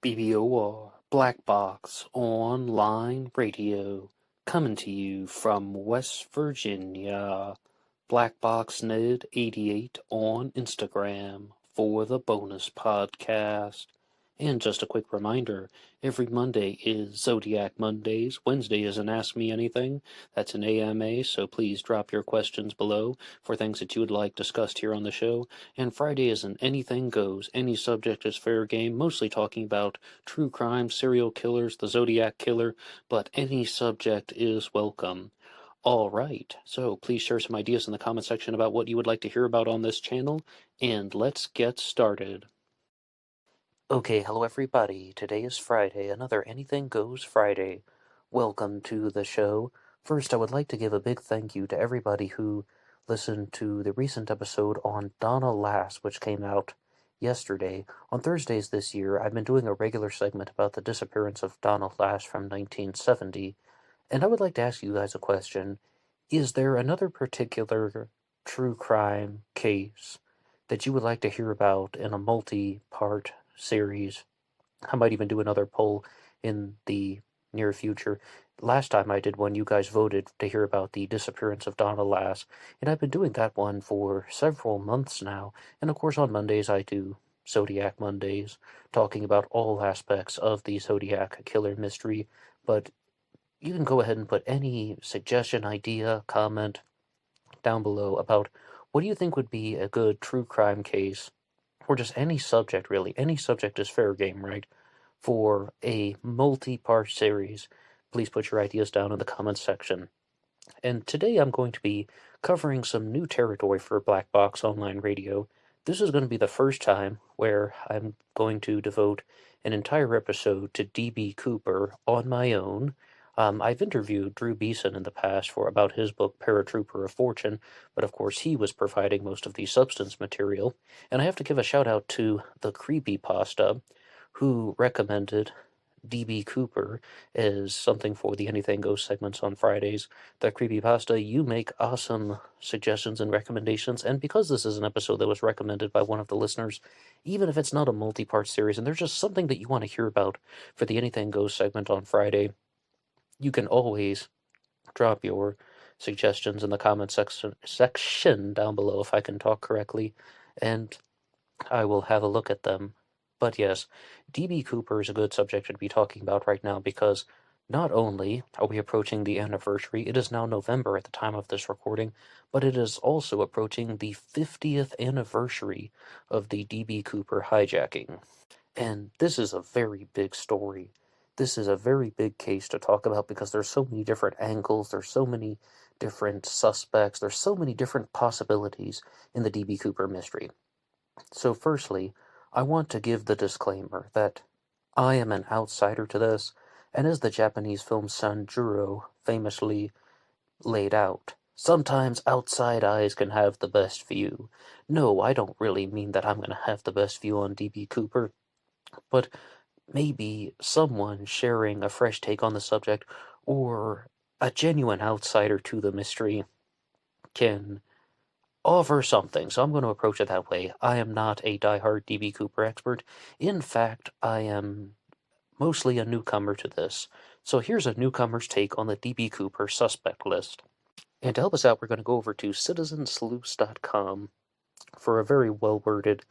BBOR Black Box Online Radio, coming to you from West Virginia. BlackBoxNed88 on Instagram for the bonus podcast. And just a quick reminder, every Monday is Zodiac Mondays. Wednesday is an Ask Me Anything. That's an AMA, so please drop your questions below for things that you would like discussed here on the show. And Friday is an Anything Goes. Any subject is fair game, mostly talking about true crime, serial killers, the Zodiac Killer, but any subject is welcome. All right, so please share some ideas in the comment section about what you would like to hear about on this channel, and let's get started. Okay, hello everybody. Today is Friday, another Anything Goes Friday. Welcome to the show. First, I would like to give a big thank you to everybody who listened to the recent episode on Donna Lass, which came out yesterday. On Thursdays this year, I've been doing a regular segment about the disappearance of Donna Lass from 1970, and I would like to ask you guys a question. Is there another particular true crime case that you would like to hear about in a multi-part series? I might even do another poll in the near future. Last time I did one, you guys voted to hear about the disappearance of Donna Lass, and I've been doing that one for several months now. And of course on Mondays I do Zodiac Mondays, talking about all aspects of the Zodiac Killer mystery. But you can go ahead and put any suggestion, idea, comment down below about what do you think would be a good true crime case, or just any subject, really. Any subject is fair game, right? For a multi-part series, please put your ideas down in the comments section. And today I'm going to be covering some new territory for Black Box Online Radio. This is going to be the first time where I'm going to devote an entire episode to D.B. Cooper on my own. I've interviewed Drew Beeson in the past about his book Paratrooper of Fortune, but of course he was providing most of the substance material. And I have to give a shout out to the Creepypasta, who recommended D.B. Cooper as something for the Anything Goes segments on Fridays. The Creepypasta, you make awesome suggestions and recommendations, and because this is an episode that was recommended by one of the listeners, even if it's not a multi-part series and there's just something that you want to hear about for the Anything Goes segment on Friday, you can always drop your suggestions in the comment section down below, if I can talk correctly, and I will have a look at them. But yes, D.B. Cooper is a good subject to be talking about right now because not only are we approaching the anniversary, it is now November at the time of this recording, but it is also approaching the 50th anniversary of the D.B. Cooper hijacking. And this is a very big story. This is a very big case to talk about because there's so many different angles, there's so many different suspects, there's so many different possibilities in the D.B. Cooper mystery. So firstly, I want to give the disclaimer that I am an outsider to this, and as the Japanese film Sanjuro famously laid out, sometimes outside eyes can have the best view. No, I don't really mean that I'm going to have the best view on D.B. Cooper, but maybe someone sharing a fresh take on the subject, or a genuine outsider to the mystery, can offer something. So I'm going to approach it that way. I am not a diehard D.B. Cooper expert. In fact, I am mostly a newcomer to this. So here's a newcomer's take on the D.B. Cooper suspect list. And to help us out, we're going to go over to citizensleuths.com for a very well-worded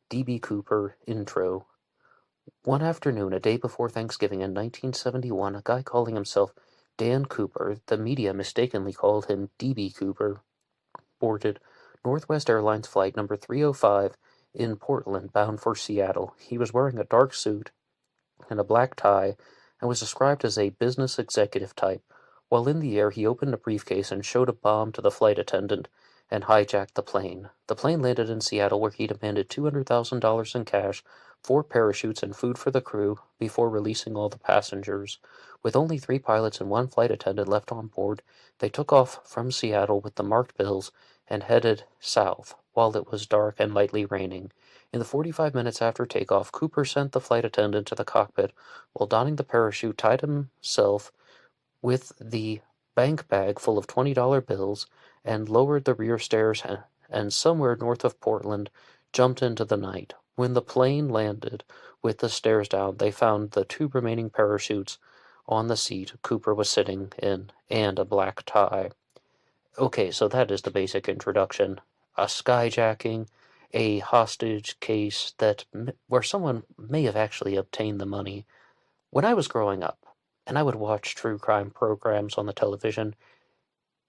D.B. Cooper intro. One afternoon, a day before Thanksgiving in 1971, a guy calling himself Dan Cooper, the media mistakenly called him D.B. Cooper, boarded Northwest Airlines flight number 305 in Portland, bound for Seattle. He was wearing a dark suit and a black tie and was described as a business executive type. While in the air, he opened a briefcase and showed a bomb to the flight attendant and hijacked the plane. The plane landed in Seattle, where he demanded $200,000 in cash, 4 parachutes, and food for the crew before releasing all the passengers. With only 3 pilots and 1 flight attendant left on board, they took off from Seattle with the marked bills and headed south, while it was dark and lightly raining. In the 45 minutes after takeoff, Cooper sent the flight attendant to the cockpit, while donning the parachute, tied himself with the bank bag full of $20 bills, and lowered the rear stairs and somewhere north of Portland, jumped into the night. When the plane landed, with the stairs down, they found the 2 remaining parachutes on the seat Cooper was sitting in, and a black tie. Okay, so that is the basic introduction. A skyjacking, a hostage case where someone may have actually obtained the money. When I was growing up, and I would watch true crime programs on the television,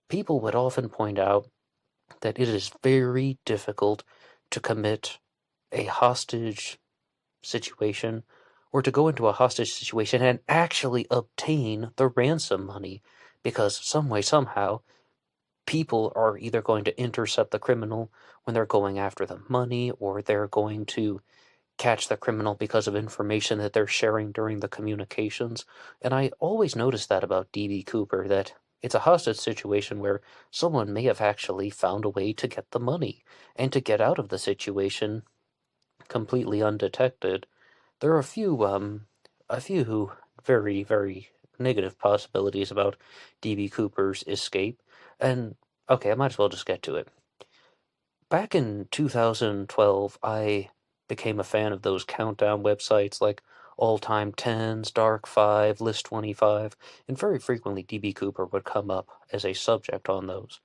people would often point out that it is very difficult to commit a hostage situation or to go into a hostage situation and actually obtain the ransom money, because some way, somehow, people are either going to intercept the criminal when they're going after the money, or they're going to catch the criminal because of information that they're sharing during the communications. And I always noticed that about D.B. Cooper, that it's a hostage situation where someone may have actually found a way to get the money and to get out of the situation completely undetected. There are a few very, very negative possibilities about D.B. Cooper's escape, and okay, I might as well just get to it. Back in 2012, I became a fan of those countdown websites like All Time Tens, Dark 5, List 25, and very frequently D.B. Cooper would come up as a subject on those.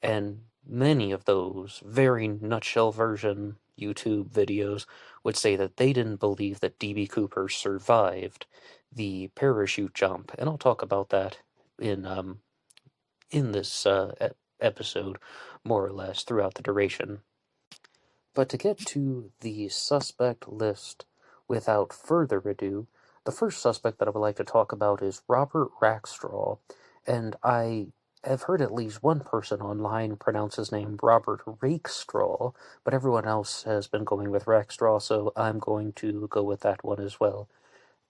And many of those very nutshell version YouTube videos would say that they didn't believe that D.B. Cooper survived the parachute jump, and I'll talk about that in this episode, more or less, throughout the duration. But to get to the suspect list without further ado, the first suspect that I would like to talk about is Robert Rackstraw, and I have heard at least one person online pronounce his name Robert Rakestraw, but everyone else has been going with Rackstraw, so I'm going to go with that one as well.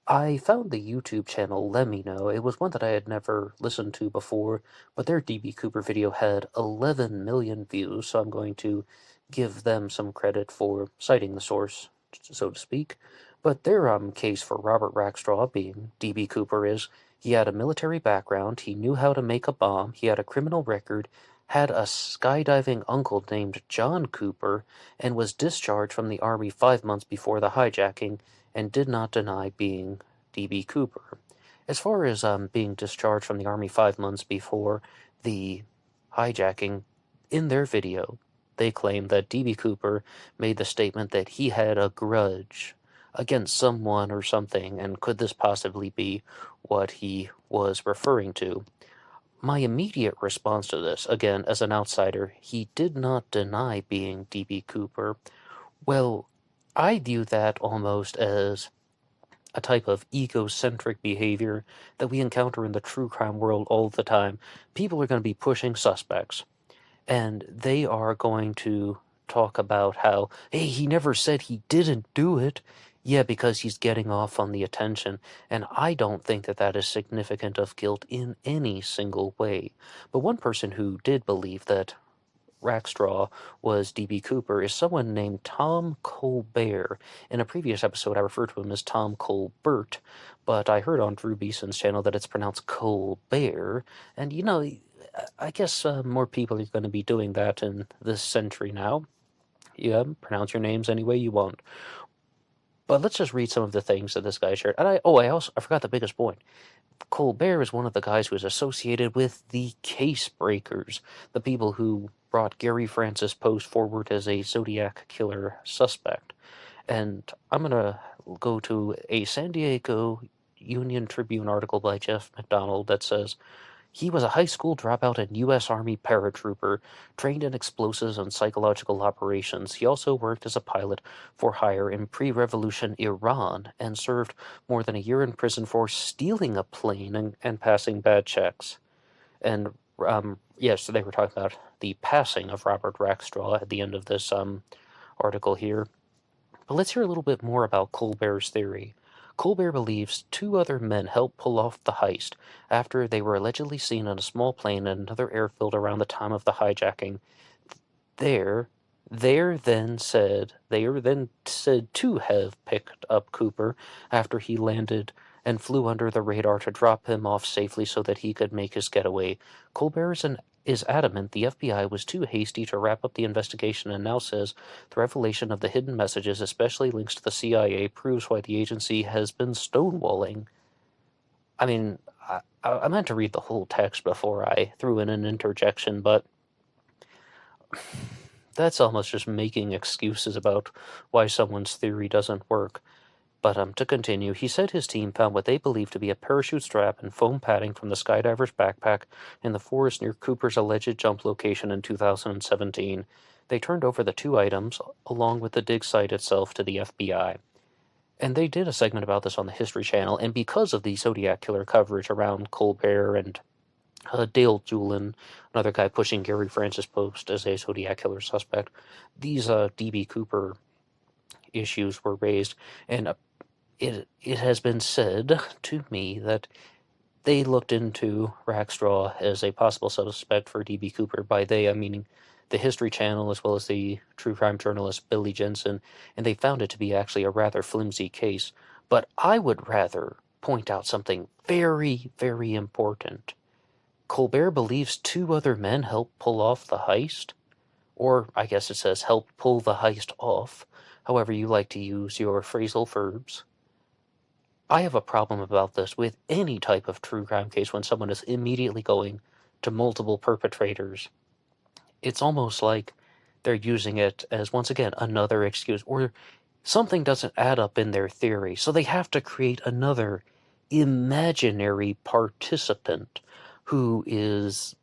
I found the YouTube channel Let Me Know. It was one that I had never listened to before, but their D.B. Cooper video had 11 million views, so I'm going to give them some credit for citing the source, so to speak. But their case for Robert Rackstraw being D.B. Cooper is he had a military background, he knew how to make a bomb, he had a criminal record, had a skydiving uncle named John Cooper, and was discharged from the Army 5 months before the hijacking, and did not deny being D.B. Cooper. As far as being discharged from the Army 5 months before the hijacking, in their video, they claim that D.B. Cooper made the statement that he had a grudge against someone or something, and could this possibly be what he was referring to? My immediate response to this, again, as an outsider, he did not deny being D.B. Cooper. Well, I view that almost as a type of egocentric behavior that we encounter in the true crime world all the time. People are going to be pushing suspects, and they are going to talk about how, hey, he never said he didn't do it. Yeah, because he's getting off on the attention, and I don't think that that is significant of guilt in any single way. But one person who did believe that Rackstraw was D.B. Cooper is someone named Tom Colbert. In a previous episode, I referred to him as Tom Colbert, but I heard on Drew Beeson's channel that it's pronounced Colbert, and I guess more people are going to be doing that in this century now. Yeah, pronounce your names any way you want. But let's just read some of the things that this guy shared. And I forgot the biggest point. Colbert is one of the guys who is associated with the case breakers, the people who brought Gary Francis Post forward as a Zodiac killer suspect. And I'm going to go to a San Diego Union Tribune article by Jeff McDonald that says, he was a high school dropout and U.S. Army paratrooper, trained in explosives and psychological operations. He also worked as a pilot for hire in pre-revolution Iran and served more than a year in prison for stealing a plane and passing bad checks. And, yes, they were talking about the passing of Robert Rackstraw at the end of this article here. But let's hear a little bit more about Colbert's theory. Colbert believes 2 other men helped pull off the heist after they were allegedly seen on a small plane in another airfield around the time of the hijacking. They are then said to have picked up Cooper after he landed and flew under the radar to drop him off safely so that he could make his getaway. Colbert is an is adamant the FBI was too hasty to wrap up the investigation and now says the revelation of the hidden messages, especially links to the CIA, proves why the agency has been stonewalling. I mean, I meant to read the whole text before I threw in an interjection, but that's almost just making excuses about why someone's theory doesn't work. But to continue, he said his team found what they believed to be a parachute strap and foam padding from the skydiver's backpack in the forest near Cooper's alleged jump location in 2017. They turned over the two items, along with the dig site itself, to the FBI. And they did a segment about this on the History Channel, and because of the Zodiac Killer coverage around Colbert and Dale Julin, another guy pushing Gary Francis' post as a Zodiac Killer suspect, these D.B. Cooper issues were raised, and it has been said to me that they looked into Rackstraw as a possible suspect for D.B. Cooper. By they, I'm meaning the History Channel as well as the true crime journalist Billy Jensen, and they found it to be actually a rather flimsy case. But I would rather point out something very, very important. Colbert believes two other men helped pull off the heist, or I guess it says help pull the heist off, however you like to use your phrasal verbs. I have a problem about this with any type of true crime case when someone is immediately going to multiple perpetrators. It's almost like they're using it as, once again, another excuse, or something doesn't add up in their theory, so they have to create another imaginary participant who is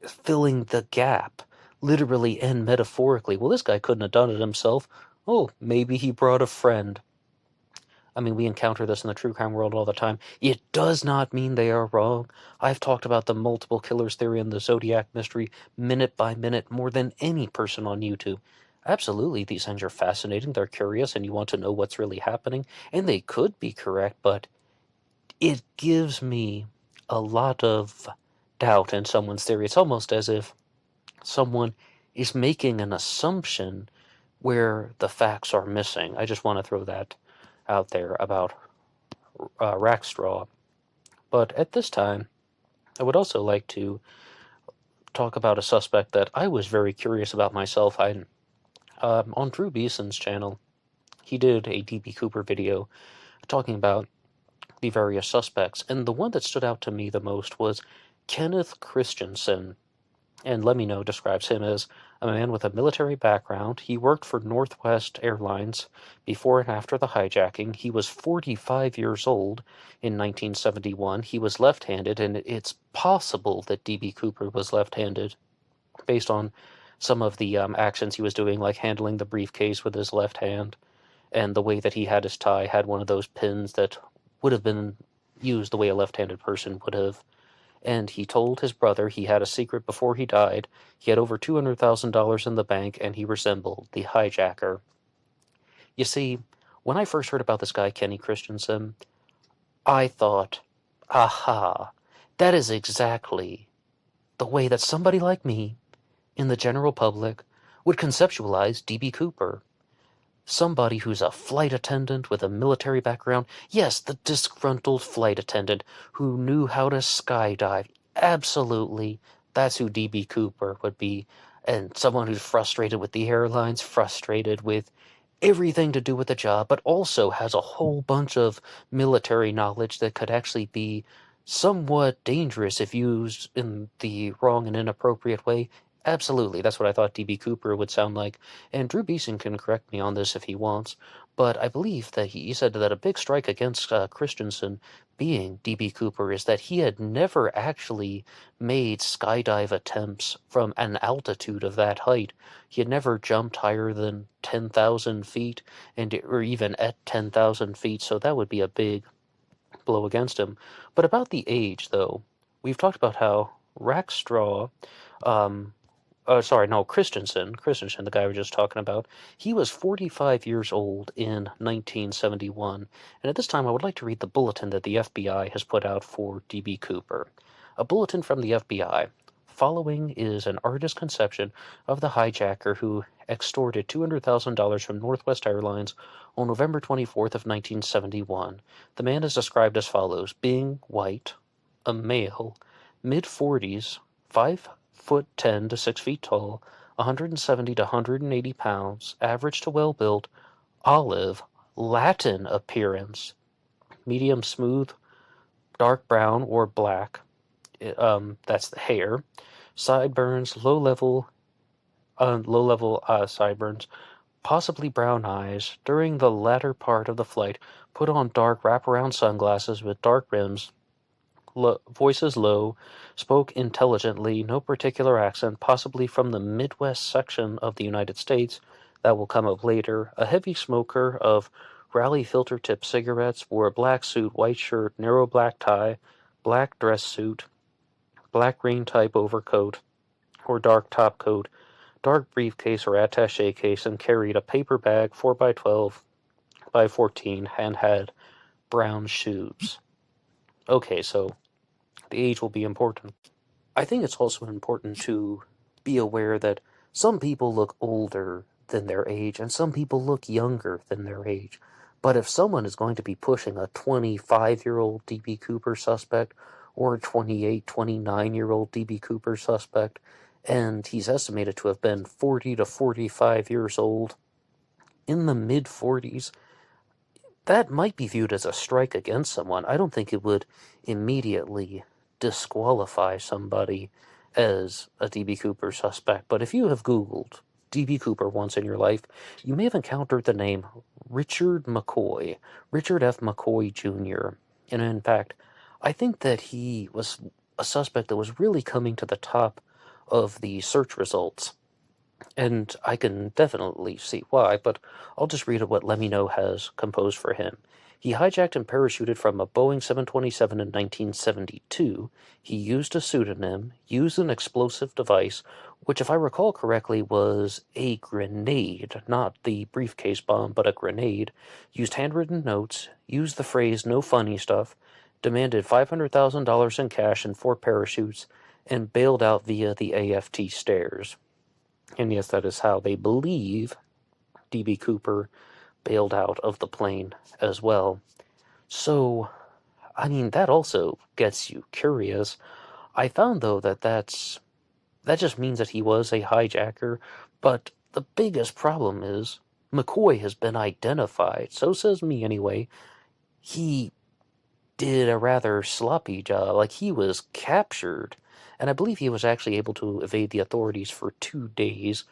filling the gap, literally and metaphorically. Well, this guy couldn't have done it himself. Oh, maybe he brought a friend. I mean, we encounter this in the true crime world all the time. It does not mean they are wrong. I've talked about the multiple killers theory and the Zodiac mystery minute by minute more than any person on YouTube. Absolutely, these things are fascinating, they're curious, and you want to know what's really happening, and they could be correct, but it gives me a lot of doubt in someone's theory. It's almost as if someone is making an assumption where the facts are missing. I just want to throw that out there about Rackstraw. But at this time, I would also like to talk about a suspect that I was very curious about myself. On Drew Beeson's channel, he did a D.B. Cooper video talking about the various suspects, and the one that stood out to me the most was Kenneth Christensen. And Let Me Know describes him as a man with a military background. He worked for Northwest Airlines before and after the hijacking. He was 45 years old in 1971. He was left-handed, and it's possible that D.B. Cooper was left-handed based on some of the actions he was doing, like handling the briefcase with his left hand, and the way that he had his tie had one of those pins that would have been used the way a left-handed person would have. And he told his brother he had a secret before he died. He had over $200,000 in the bank, and he resembled the hijacker. You see, when I first heard about this guy, Kenny Christensen, I thought, aha, that is exactly the way that somebody like me, in the general public, would conceptualize D.B. Cooper. Somebody who's a flight attendant with a military background. Yes, the disgruntled flight attendant who knew how to skydive. Absolutely, that's who D.B. Cooper would be. And someone who's frustrated with the airlines, frustrated with everything to do with the job, but also has a whole bunch of military knowledge that could actually be somewhat dangerous if used in the wrong and inappropriate way. Absolutely, that's what I thought D.B. Cooper would sound like, and Drew Beeson can correct me on this if he wants, but I believe that he said that a big strike against Christensen being D.B. Cooper is that he had never actually made skydive attempts from an altitude of that height. He had never jumped higher than 10,000 feet, or even at 10,000 feet, so that would be a big blow against him. But about the age, though, we've talked about how Rackstraw, Christensen, the guy we were just talking about, he was 45 years old in 1971. And at this time, I would like to read the bulletin that the FBI has put out for D.B. Cooper. A bulletin from the FBI. Following is an artist's conception of the hijacker who extorted $200,000 from Northwest Airlines on November 24th of 1971. The man is described as follows: being white, a male, mid-40s, 5'3", foot 10 to 6 feet tall, 170 to 180 pounds, average to well-built, olive, Latin appearance, medium smooth, dark brown or black. That's the hair. Sideburns, low-level sideburns, possibly brown eyes. During the latter part of the flight, put on dark wraparound sunglasses with dark rims. Voices low, spoke intelligently, no particular accent, possibly from the Midwest section of the United States. That will come up later. A heavy smoker of Raleigh filter-tip cigarettes, wore a black suit, white shirt, narrow black tie, black dress suit, black green type overcoat or dark top coat, dark briefcase or attaché case, and carried a paper bag 4x12 by 14 and had brown shoes. Okay, so the age will be important. I think it's also important to be aware that some people look older than their age and some people look younger than their age. But if someone is going to be pushing a 25-year-old DB Cooper suspect or a 28, 29-year-old DB Cooper suspect, and he's estimated to have been 40 to 45 years old, in the mid-40s, that might be viewed as a strike against someone. I don't think it would immediately disqualify somebody as a DB Cooper suspect. But if you have Googled DB Cooper once in your life, you may have encountered the name Richard McCoy, Richard F. McCoy Jr. And in fact, I think that he was a suspect that was really coming to the top of the search results. And I can definitely see why, but I'll just read what Lemino has composed for him. He hijacked and parachuted from a Boeing 727 in 1972. He used a pseudonym, used an explosive device, which, if I recall correctly, was a grenade, not the briefcase bomb, but a grenade, used handwritten notes, used the phrase "no funny stuff," demanded $500,000 in cash and 4 parachutes, and bailed out via the AFT stairs. And yes, that is how they believe DB Cooper bailed out of the plane as well. So, I mean, that also gets you curious. I found, though, that just means that he was a hijacker, but the biggest problem is McCoy has been identified. So says me, anyway. He did a rather sloppy job. Like, he was captured, and I believe he was actually able to evade the authorities for 2 days,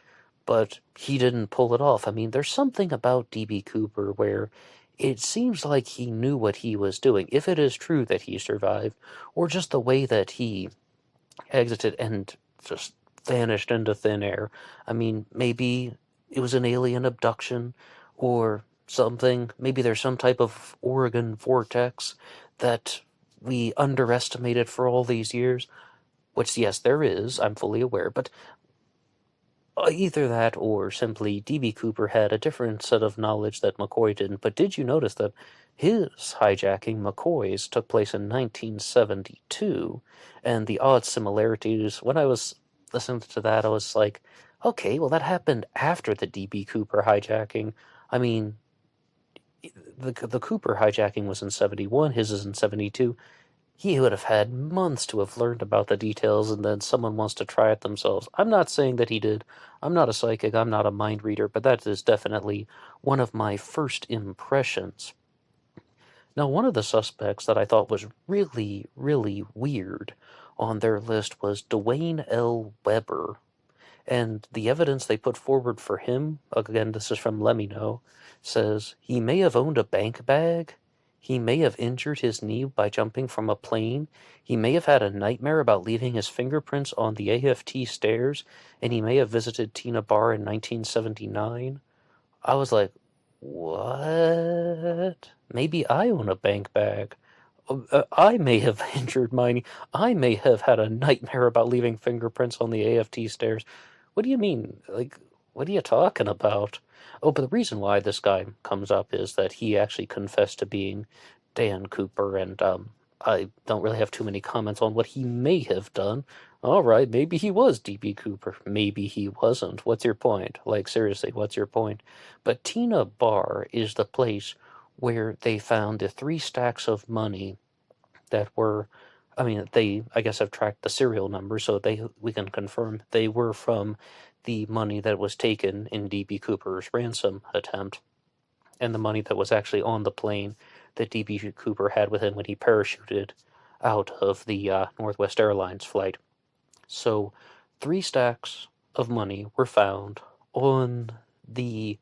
but he didn't pull it off. I mean, there's something about DB Cooper where it seems like he knew what he was doing, if it is true that he survived, or just the way that he exited and just vanished into thin air. I mean, maybe it was an alien abduction, or something. Maybe there's some type of Oregon vortex that we underestimated for all these years, which, yes, there is, I'm fully aware, but either that or simply DB Cooper had a different set of knowledge that McCoy didn't. But did you notice that his hijacking, McCoy's, took place in 1972, and the odd similarities, when I was listening to that, I was like, okay, well, that happened after the DB Cooper hijacking. I mean, the Cooper hijacking was in 71, his is in 72. He would have had months to have learned about the details, and then someone wants to try it themselves. I'm not saying that he did. I'm not a psychic, I'm not a mind reader, but that is definitely one of my first impressions. Now, one of the suspects that I thought was really, really weird on their list was Dwayne L. Weber. And the evidence they put forward for him, again, this is from Lemino, says he may have owned a bank bag, he may have injured his knee by jumping from a plane, he may have had a nightmare about leaving his fingerprints on the AFT stairs, and he may have visited Tina Bar in 1979. I was like, what? Maybe I own a bank bag. I may have injured my knee. I may have had a nightmare about leaving fingerprints on the AFT stairs. What do you mean? Like, what are you talking about? Oh, but the reason why this guy comes up is that he actually confessed to being Dan Cooper, and I don't really have too many comments on what he may have done. All right, maybe he was DB Cooper. Maybe he wasn't. What's your point? Like, seriously, what's your point? But Tina Bar is the place where they found the 3 stacks of money that were I mean, they, I guess, have tracked the serial number, so we can confirm they were from the money that was taken in D.B. Cooper's ransom attempt, and the money that was actually on the plane that D.B. Cooper had with him when he parachuted out of the Northwest Airlines flight. So, 3 stacks of money were found on the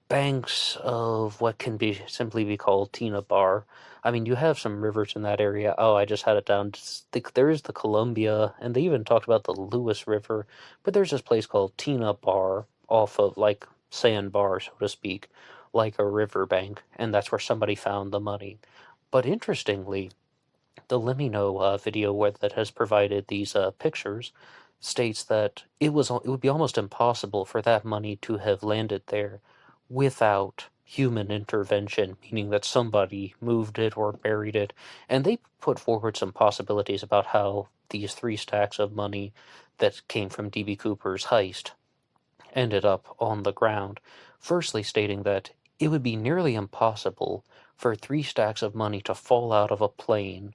banks of what can be simply be called Tina Bar. I mean, you have some rivers in that area. Oh, I just had it down. There is the Columbia, and they even talked about the Lewis River, but there's this place called Tina Bar off of like Sandbar, so to speak, like a riverbank, and that's where somebody found the money. But interestingly, the Let Me Know video that has provided these pictures states that it would be almost impossible for that money to have landed there without human intervention, meaning that somebody moved it or buried it. And they put forward some possibilities about how these 3 stacks of money that came from D.B. Cooper's heist ended up on the ground. Firstly, stating that it would be nearly impossible for 3 stacks of money to fall out of a plane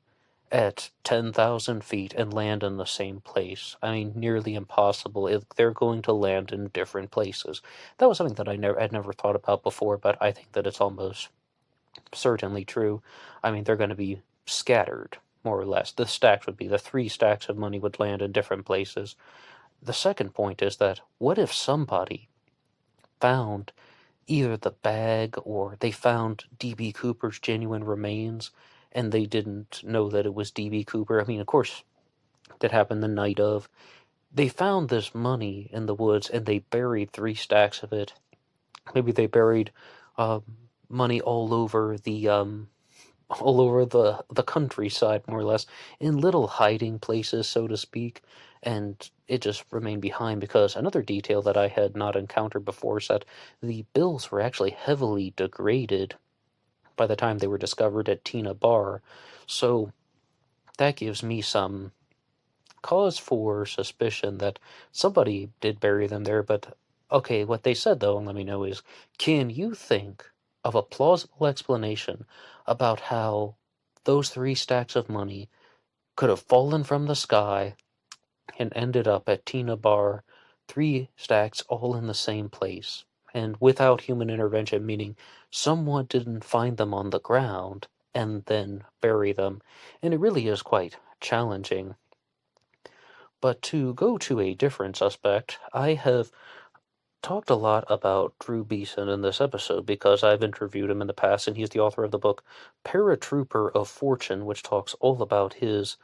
at 10,000 feet and land in the same place. I mean, nearly impossible. They're going to land in different places. That was something that I'd never thought about before, but I think that it's almost certainly true. I mean, they're going to be scattered, more or less. The stacks would be the 3 stacks of money would land in different places. The second point is that what if somebody found either the bag or they found D.B. Cooper's genuine remains and they didn't know that it was D.B. Cooper? I mean, of course, that happened the night of. They found this money in the woods and they buried 3 stacks of it. Maybe they buried uh, money all over the countryside, more or less, in little hiding places, so to speak, and it just remained behind because another detail that I had not encountered before is that the bills were actually heavily degraded by the time they were discovered at Tina Bar, so that gives me some cause for suspicion that somebody did bury them there, but okay, what they said though, and let me know, is can you think of a plausible explanation about how those 3 stacks of money could have fallen from the sky and ended up at Tina Bar, 3 stacks all in the same place, and without human intervention, meaning someone didn't find them on the ground and then bury them, and it really is quite challenging. But to go to a different suspect, I have talked a lot about Drew Beeson in this episode because I've interviewed him in the past, and he's the author of the book Paratrooper of Fortune, which talks all about his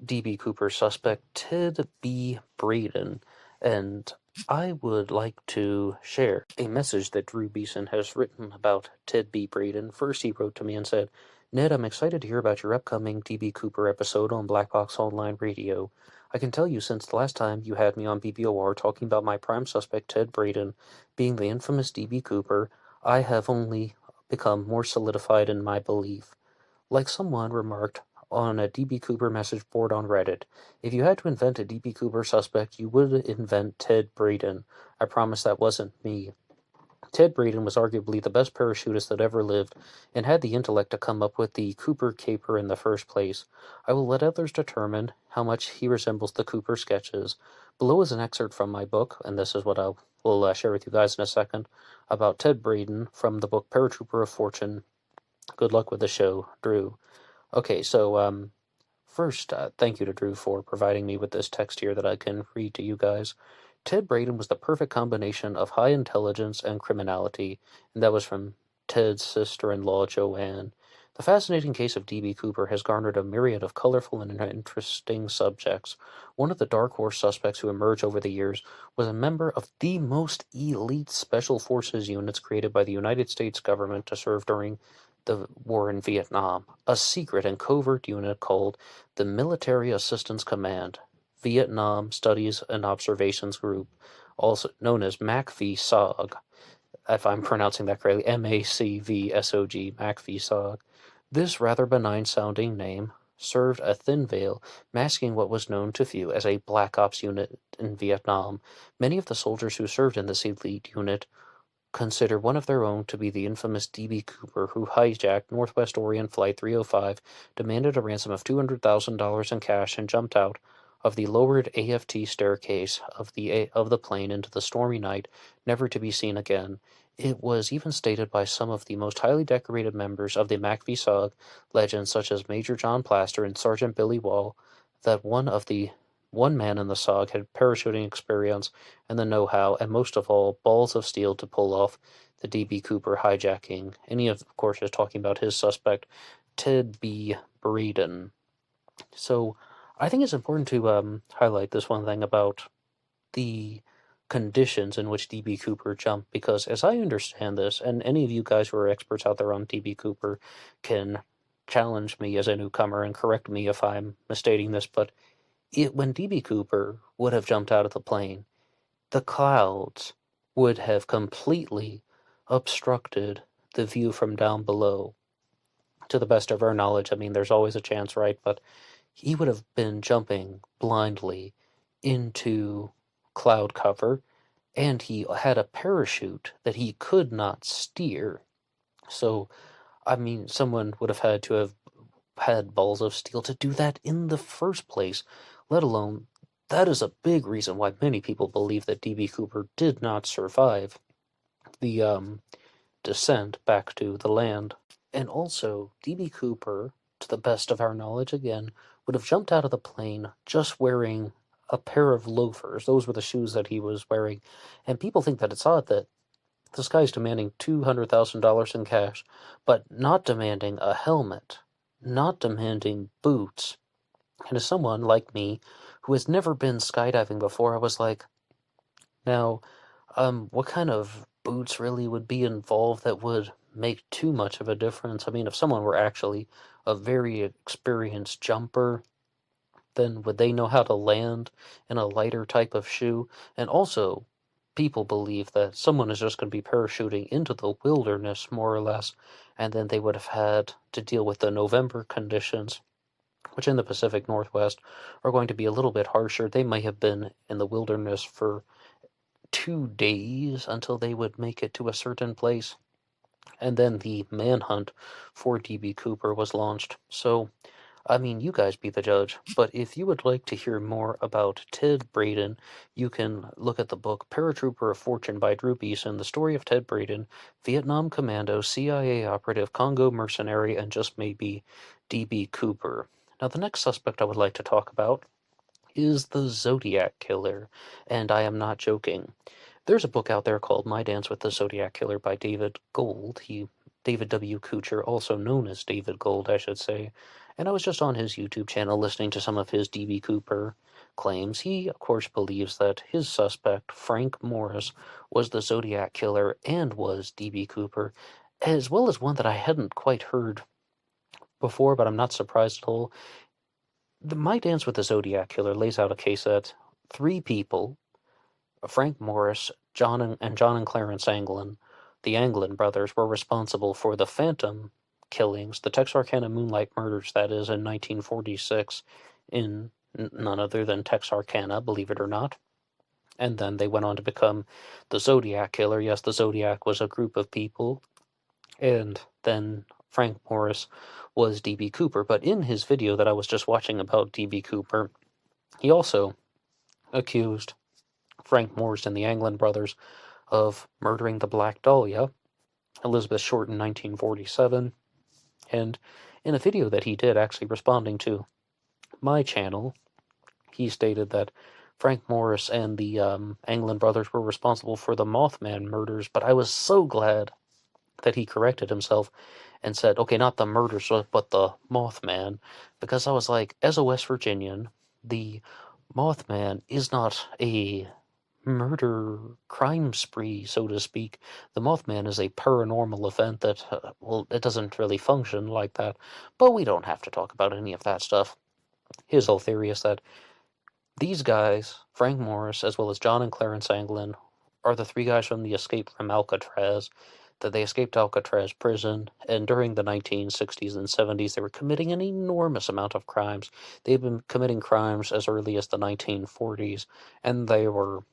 D.B. Cooper suspect, Ted B. Braden. And I would like to share a message that Drew Beeson has written about Ted B. Braden. First, he wrote to me and said, Ned, I'm excited to hear about your upcoming D.B. Cooper episode on Black Box Online Radio. I can tell you since the last time you had me on BBOR talking about my prime suspect, Ted Braden, being the infamous D.B. Cooper, I have only become more solidified in my belief. Like someone remarked on a D.B. Cooper message board on Reddit, if you had to invent a D.B. Cooper suspect, you would invent Ted Braden. I promise that wasn't me. Ted Braden was arguably the best parachutist that ever lived, and had the intellect to come up with the Cooper caper in the first place. I will let others determine how much he resembles the Cooper sketches. Below is an excerpt from my book, and this is what I will share with you guys in a second, about Ted Braden from the book Paratrooper of Fortune. Good luck with the show, Drew. Okay, so first, thank you to Drew for providing me with this text here that I can read to you guys. Ted Braden was the perfect combination of high intelligence and criminality, and that was from Ted's sister-in-law, Joanne. The fascinating case of D.B. Cooper has garnered a myriad of colorful and interesting subjects. One of the dark horse suspects who emerged over the years was a member of the most elite special forces units created by the United States government to serve during the war in Vietnam, a secret and covert unit called the Military Assistance Command, Vietnam Studies and Observations Group, also known as MACV-SOG, if I'm pronouncing that correctly, MACVSOG, MACV-SOG. This rather benign-sounding name served a thin veil, masking what was known to few as a Black Ops unit in Vietnam. Many of the soldiers who served in this elite unit consider one of their own to be the infamous D.B. Cooper, who hijacked Northwest Orient Flight 305, demanded a ransom of $200,000 in cash, and jumped out of the lowered AFT staircase of the plane into the stormy night, never to be seen again. It was even stated by some of the most highly decorated members of the MACV-SOG legends, such as Major John Plaster and Sergeant Billy Wall, that one man in the SOG had parachuting experience and the know-how, and most of all, balls of steel to pull off the D.B. Cooper hijacking. And he, of course, is talking about his suspect, Ted B. Braden. So I think it's important to highlight this one thing about the conditions in which D.B. Cooper jumped, because as I understand this, and any of you guys who are experts out there on D.B. Cooper can challenge me as a newcomer and correct me if I'm misstating this, but when D.B. Cooper would have jumped out of the plane, the clouds would have completely obstructed the view from down below. To the best of our knowledge, I mean, there's always a chance, right? But he would have been jumping blindly into cloud cover, and he had a parachute that he could not steer. So, I mean, someone would have had to have had balls of steel to do that in the first place, let alone that is a big reason why many people believe that D.B. Cooper did not survive the descent back to the land. And also, D.B. Cooper, to the best of our knowledge again, would have jumped out of the plane just wearing a pair of loafers. Those were the shoes that he was wearing. And people think that it's odd that this guy's demanding $200,000 in cash, but not demanding a helmet, not demanding boots. And as someone like me who has never been skydiving before, I was like, now, what kind of boots really would be involved that would make too much of a difference? I mean, if someone were actually a very experienced jumper, then would they know how to land in a lighter type of shoe? And also, people believe that someone is just going to be parachuting into the wilderness, more or less, and then they would have had to deal with the November conditions, which in the Pacific Northwest are going to be a little bit harsher. They may have been in the wilderness for 2 days until they would make it to a certain place. And then the manhunt for D.B. Cooper was launched. So, I mean, you guys be the judge. But if you would like to hear more about Ted Braden, you can look at the book Paratrooper of Fortune by Drew Beeson, the story of Ted Braden, Vietnam Commando, CIA operative, Congo mercenary, and just maybe D.B. Cooper. Now, the next suspect I would like to talk about is the Zodiac Killer, and I am not joking. There's a book out there called My Dance with the Zodiac Killer by David Gold. David W. Kuchar, also known as David Gold, I should say. And I was just on his YouTube channel listening to some of his D.B. Cooper claims. He, of course, believes that his suspect, Frank Morris, was the Zodiac Killer and was D.B. Cooper, as well as one that I hadn't quite heard before, but I'm not surprised at all. My Dance with the Zodiac Killer lays out a case that 3 people, Frank Morris, John and Clarence Anglin, the Anglin brothers, were responsible for the Phantom killings, the Texarkana Moonlight murders, that is, in 1946, in none other than Texarkana, believe it or not. And then they went on to become the Zodiac Killer. Yes, the Zodiac was a group of people. And then Frank Morris was D.B. Cooper. But in his video that I was just watching about D.B. Cooper, he also accused Frank Morris and the Anglin brothers of murdering the Black Dahlia, Elizabeth Short, in 1947. And in a video that he did, actually responding to my channel, he stated that Frank Morris and the Anglin brothers were responsible for the Mothman murders, but I was so glad that he corrected himself and said, okay, not the murders, but the Mothman, because I was like, as a West Virginian, the Mothman is not a murder crime spree, so to speak. The Mothman is a paranormal event that, well, it doesn't really function like that, but we don't have to talk about any of that stuff. His whole theory is that these guys, Frank Morris, as well as John and Clarence Anglin, are the 3 guys from the escape from Alcatraz, that they escaped Alcatraz prison, and during the 1960s and 70s, they were committing an enormous amount of crimes. They've been committing crimes as early as the 1940s, and they were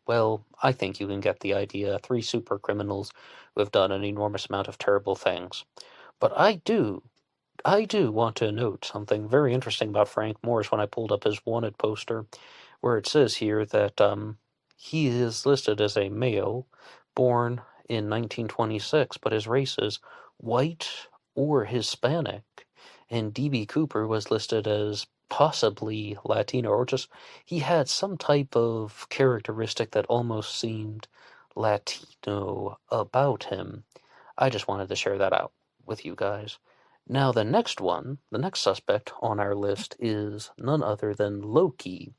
Well, I think you can get the idea. 3 super criminals who have done an enormous amount of terrible things. But I do want to note something very interesting about Frank Morris when I pulled up his wanted poster, where it says here that he is listed as a male born in 1926, but his race is white or Hispanic. And D.B. Cooper was listed as possibly Latino, or just he had some type of characteristic that almost seemed Latino about him. I just wanted to share that out with you guys. Now, the next suspect on our list is none other than Loki.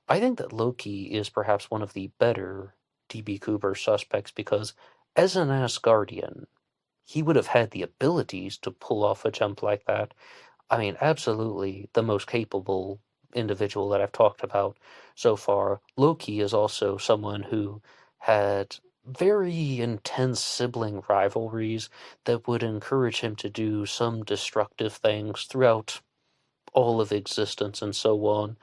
I think that Loki is perhaps one of the better DB Cooper suspects because, as an Asgardian, he would have had the abilities to pull off a jump like that. I mean, absolutely the most capable individual that I've talked about so far. Loki is also someone who had very intense sibling rivalries that would encourage him to do some destructive things throughout all of existence and so on.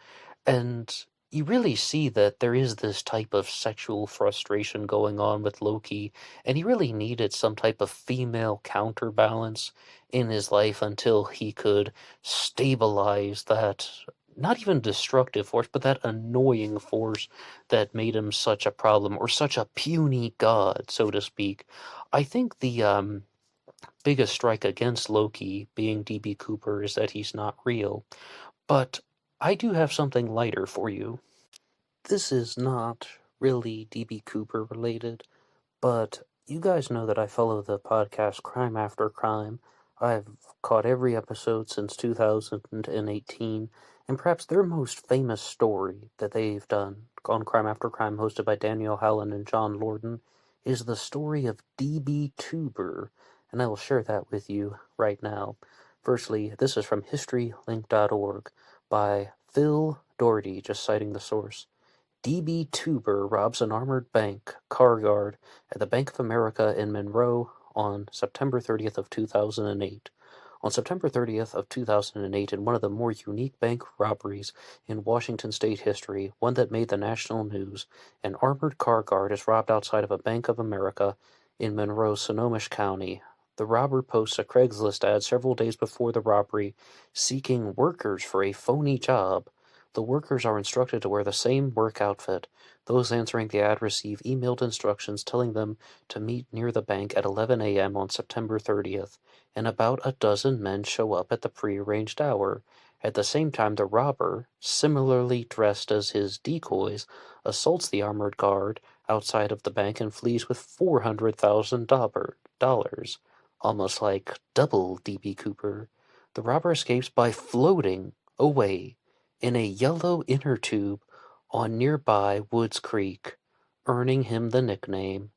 And you really see that there is this type of sexual frustration going on with Loki, and he really needed some type of female counterbalance in his life until he could stabilize that, not even destructive force, but that annoying force that made him such a problem, or such a puny god, so to speak. I think the biggest strike against Loki being DB Cooper is that he's not real. But I do have something lighter for you. This is not really DB Cooper related, but you guys know that I follow the podcast Crime After Crime. I've caught every episode since 2018, and perhaps their most famous story that they've done on Crime After Crime, hosted by Daniel Howland and John Lorden, is the story of DB Tuber, and I will share that with you right now. Firstly, this is from historylink.org by Phil Doherty, just citing the source. DB Tuber robs an armored bank car guard at the Bank of America in Monroe on September 30th of 2008. On September 30th of 2008, in one of the more unique bank robberies in Washington state history, one that made the national news, an armored car guard is robbed outside of a Bank of America in Monroe, Snohomish County. The robber posts a Craigslist ad several days before the robbery, seeking workers for a phony job. The workers are instructed to wear the same work outfit. Those answering the ad receive emailed instructions telling them to meet near the bank at 11 a.m. on September 30th, and about a dozen men show up at the prearranged hour. At the same time, the robber, similarly dressed as his decoys, assaults the armored guard outside of the bank and flees with $400,000. Almost like double DB Cooper. The robber escapes by floating away in a yellow inner tube on nearby Woods Creek, earning him the nickname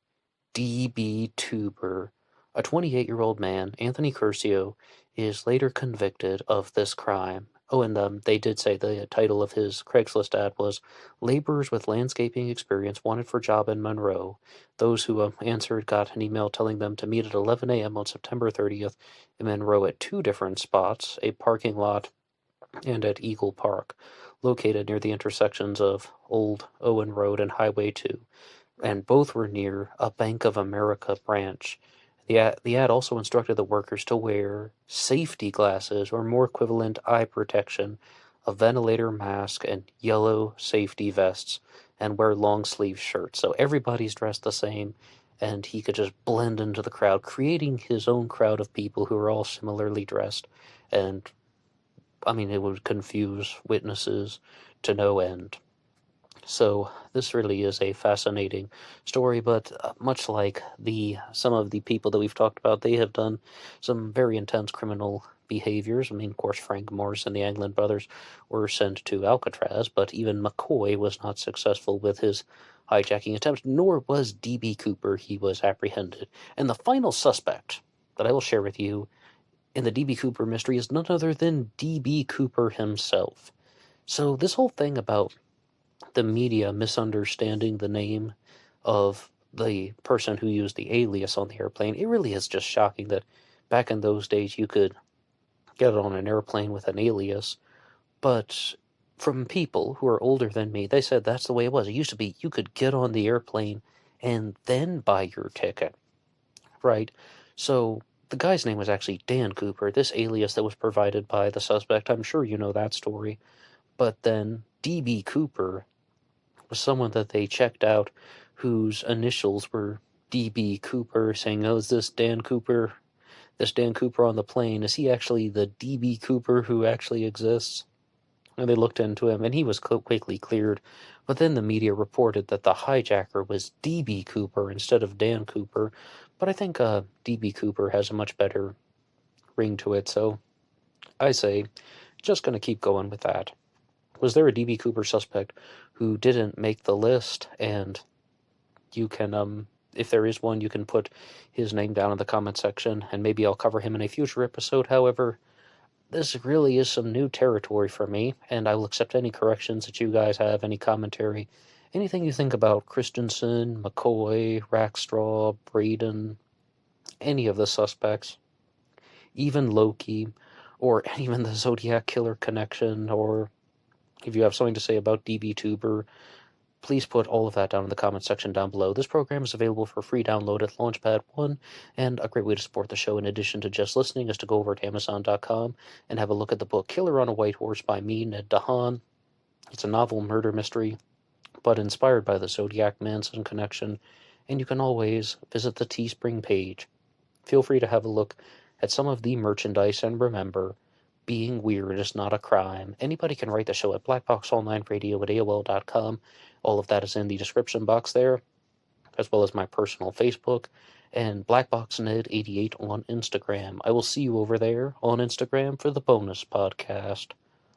DB Tuber. A 28-year-old man, Anthony Curcio, is later convicted of this crime. Oh, and they did say the title of his Craigslist ad was Laborers with Landscaping Experience Wanted for Job in Monroe. Those who answered got an email telling them to meet at 11 a.m. on September 30th in Monroe at 2 different spots, a parking lot and at Eagle Park, located near the intersections of Old Owen Road and Highway 2, and both were near a Bank of America branch. The ad also instructed the workers to wear safety glasses, or more equivalent eye protection, a ventilator mask, and yellow safety vests, and wear long sleeve shirts. So everybody's dressed the same, and he could just blend into the crowd, creating his own crowd of people who are all similarly dressed. And I mean, it would confuse witnesses to no end. So this really is a fascinating story, but much like some of the people that we've talked about, they have done some very intense criminal behaviors. I mean, of course, Frank Morris and the Anglin brothers were sent to Alcatraz, but even McCoy was not successful with his hijacking attempt, nor was D.B. Cooper. He was apprehended. And the final suspect that I will share with you in the D.B. Cooper mystery is none other than D.B. Cooper himself. So this whole thing about the media misunderstanding the name of the person who used the alias on the airplane, it really is just shocking that back in those days you could get on an airplane with an alias, but from people who are older than me, they said that's the way it was. It used to be you could get on the airplane and then buy your ticket, right? So the guy's name was actually Dan Cooper, this alias that was provided by the suspect. I'm sure you know that story. But then DB Cooper was someone that they checked out whose initials were DB Cooper, saying, oh, is this Dan Cooper? This Dan Cooper on the plane, is he actually the DB Cooper who actually exists? And they looked into him, and he was quickly cleared. But then the media reported that the hijacker was DB Cooper instead of Dan Cooper. But I think DB Cooper has a much better ring to it, so I say just going to keep going with that. Was there a DB Cooper suspect who didn't make the list? And you can, if there is one, you can put his name down in the comment section, and maybe I'll cover him in a future episode. However, this really is some new territory for me, and I will accept any corrections that you guys have, any commentary, anything you think about Christensen, McCoy, Rackstraw, Braden, any of the suspects, even Loki, or even the Zodiac Killer connection, or if you have something to say about DBTuber, please put all of that down in the comment section down below. This program is available for free download at LaunchPad 1, and a great way to support the show in addition to just listening is to go over to Amazon.com and have a look at the book Killer on a White Horse by me, Ned DeHaan. It's a novel murder mystery, but inspired by the Zodiac Manson connection, and you can always visit the Teespring page. Feel free to have a look at some of the merchandise, and remember, being weird is not a crime. Anybody can write the show at BlackBoxOnlineRadio at AOL.com. All of that is in the description box there, as well as my personal Facebook, and BlackBoxNed88 on Instagram. I will see you over there on Instagram for the bonus podcast.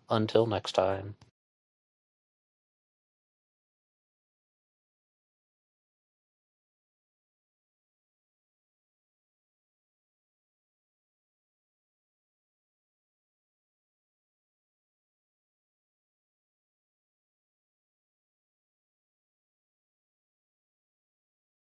Until next time.